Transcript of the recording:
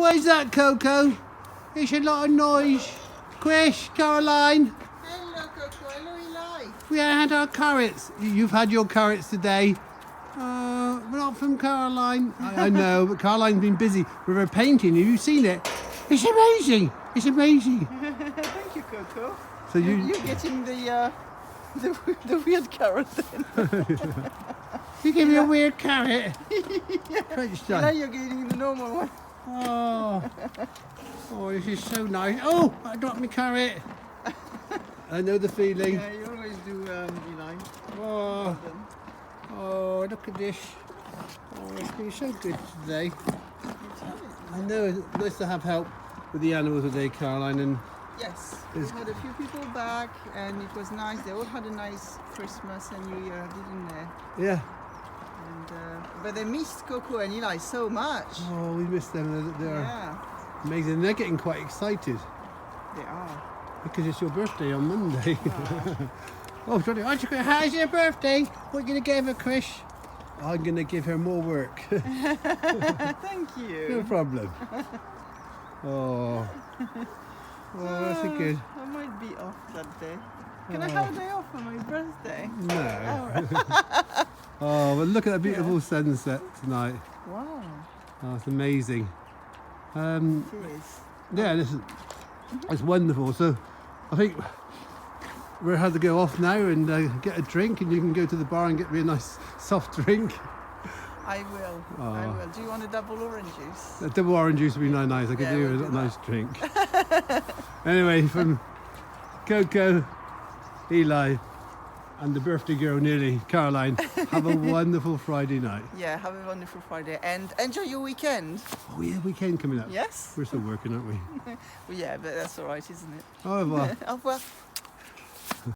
What is that, Coco? It's a lot of noise. Chris, Caroline. Hello, Coco. Hello, Eli. We had our carrots. You've had your carrots today. But not from Caroline. I know, but Caroline's been busy with her painting. Have you seen it? It's amazing. It's amazing. Thank you, Coco. So You're getting the weird carrot then. You give me a weird carrot. Yeah. Now you're getting the normal one. Oh, this is so nice. Oh, I dropped my carrot. I know the feeling. Yeah, you always do, Eli. Oh, look at this. Oh, it's been so good today. I know, it's nice to have help with the animals today, Caroline. And Yes, we had a few people back and it was nice. They all had a nice Christmas and New Year, didn't they? yeah. And, but they missed Coco and Eli so much. Oh, we missed them. They're Yeah, amazing. They're getting quite excited they are. because it's your birthday on Monday. Oh, Johnny, how's your birthday? What are you going to give her, Chris? I'm going to give her more work. Thank No you. problem. Oh, that's a good. I might be off that day. Can I have a day off for my birthday? No. Oh, but look at that beautiful sunset tonight. Wow, Oh, it's amazing. it is. Yeah, it's wonderful. So I think we'll have to go off now and get a drink, and you can go to the bar and get me a nice soft drink. I will. I will. Do you want a double orange juice? A double orange juice would be nice. I could Yeah, do we'll a do nice drink. Anyway, from Coco, Eli, and the birthday girl nearly, Caroline, have a wonderful Friday night. Yeah, have a wonderful Friday and enjoy your weekend. Oh yeah, weekend coming up. Yes? We're still working, aren't we? Well, yeah, but that's all right, isn't it? Au revoir. Au revoir.